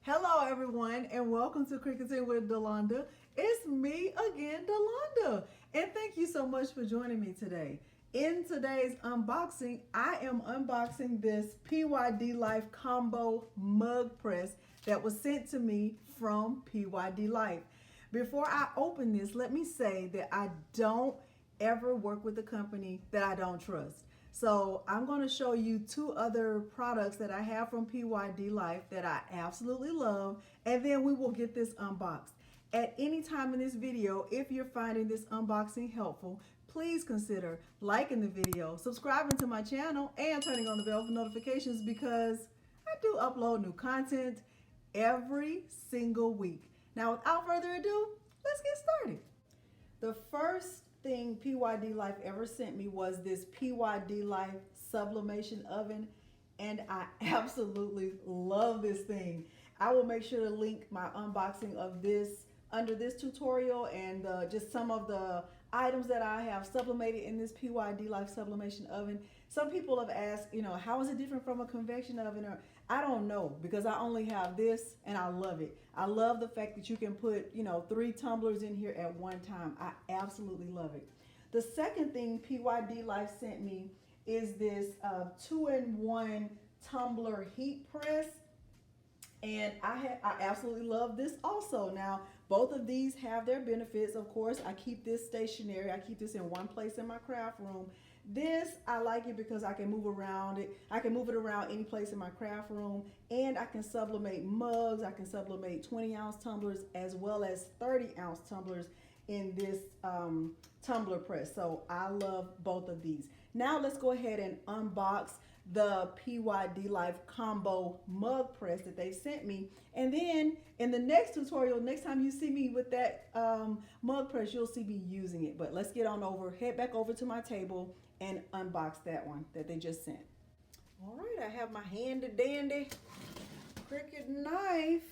Hello everyone and welcome to Cricketing with Delonda. It's me again, Delonda, and thank you so much for joining me today. In today's unboxing, I am unboxing this PYDLife Combo Mug Press that was sent to me from PYDLife. Before I open this, let me say that I don't ever work with a company that I don't trust. So I'm going to show you two other products that I have from PYDLife that I absolutely love, and then we will get this unboxed. At any time in this video, if you're finding this unboxing helpful, please consider liking the video, subscribing to my channel, and turning on the bell for notifications because I do upload new content every single week. Now, without further ado, let's get started. The first thing PYDLife ever sent me was this PYDLife sublimation oven, and I absolutely love this thing. I will make sure to link my unboxing of this under this tutorial and just some of the items that I have sublimated in this PYDLife sublimation oven. Some people have asked, how is it different from a convection oven? Or I don't know, because I only have this and I love it. I love the fact that you can put, 3 tumblers in here at one time. I absolutely love it. The second thing PYDLife sent me is this 2-in-1 tumbler heat press. And I absolutely love this also. Now, both of these have their benefits. Of course, I keep this stationary. I keep this in one place in my craft room. This, I like it because I can move around it. I can move it around any place in my craft room, and I can sublimate mugs. I can sublimate 20-ounce tumblers as well as 30-ounce tumblers in this tumbler press. So I love both of these. Now let's go ahead and unbox the PYDLife Combo Mug Press that they sent me. And then in the next tutorial, next time you see me with that mug press, you'll see me using it. But let's get on over, head back over to my table and unbox that one that they just sent. All right, I have my handy dandy Cricut knife,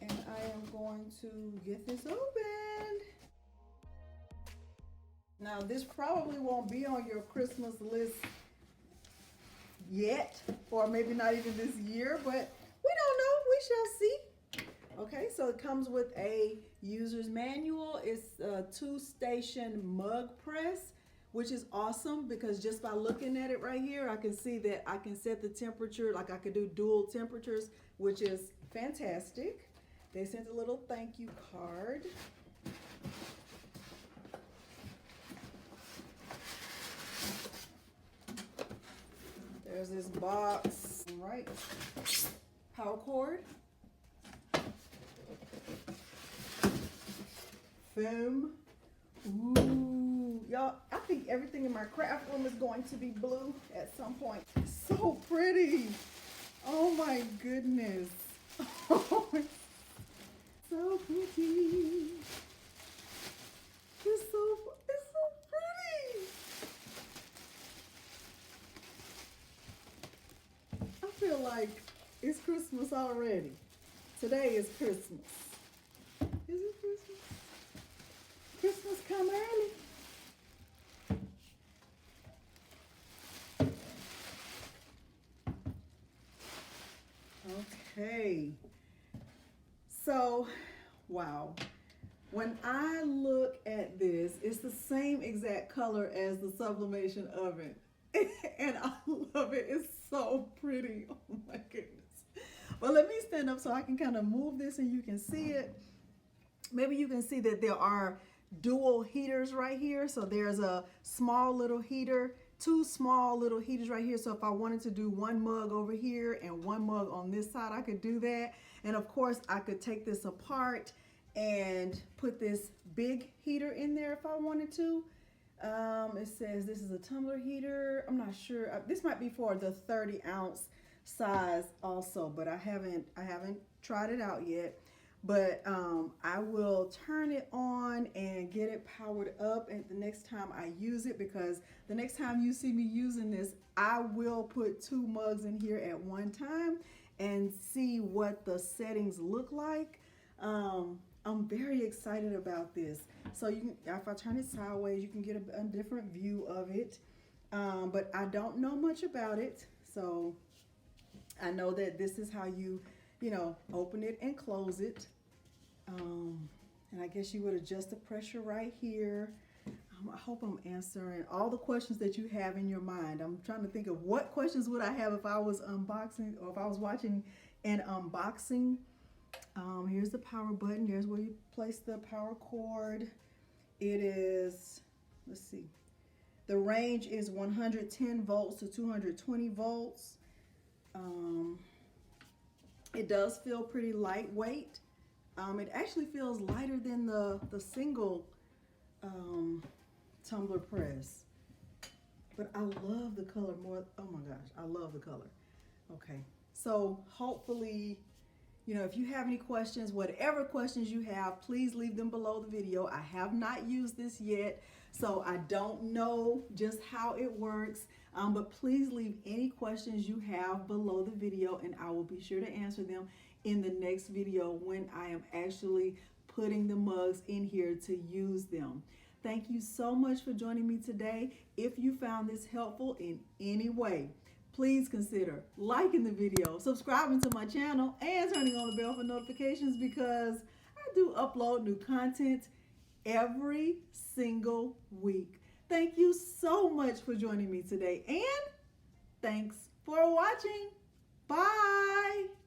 and I am going to get this opened. Now, this probably won't be on your Christmas list yet, or maybe not even this year, but we don't know. We shall see. Okay, so it comes with a user's manual. It's a 2-station mug press, which is awesome because just by looking at it right here, I can see that I can set the temperature, like I could do dual temperatures, which is fantastic. They sent a little thank you card. There's this box. All right. Power cord. Foam. Ooh. Y'all, I think everything in my craft room is going to be blue at some point. So pretty. Oh my goodness. Oh, it's so pretty. It's so pretty. I feel like it's Christmas already. Today is Christmas. Is it Christmas? Christmas come early. Okay. So, wow. When I look at this, it's the same exact color as the sublimation oven. And I love it. It's so pretty. Oh my goodness. Well, let me stand up so I can kind of move this and you can see it. Maybe you can see that there are dual heaters right here. So there's a small little heater, 2 small little heaters right here. So if I wanted to do one mug over here and one mug on this side, I could do that. And of course, I could take this apart and put this big heater in there if I wanted to. It says this is a tumbler heater. I'm not sure. This might be for the 30-ounce size also, but I haven't tried it out yet. But I will turn it on and get it powered up at the next time I use it, because the next time you see me using this, I will put 2 mugs in here at one time and see what the settings look like. I'm very excited about this. So you can, if I turn it sideways, you can get a different view of it. But I don't know much about it, so I know that this is how you you know, open it and close it. And I guess you would adjust the pressure right here. I hope I'm answering all the questions that you have in your mind. I'm trying to think of what questions would I have if I was unboxing or if I was watching an unboxing. Here's the power button. There's where you place the power cord. It is, let's see, the range is 110 volts to 220 volts. It does feel pretty lightweight. It actually feels lighter than the single tumbler press. But I love the color more. Oh my gosh, I love the color. Okay, so hopefully, you know, if you have any questions, whatever questions you have, please leave them below the video. I have not used this yet, so I don't know just how it works. But please leave any questions you have below the video, and I will be sure to answer them in the next video when I am actually putting the mugs in here to use them. Thank you so much for joining me today. If you found this helpful in any way, please consider liking the video, subscribing to my channel, and turning on the bell for notifications, because I do upload new content every single week. Thank you so much for joining me today, and thanks for watching. Bye.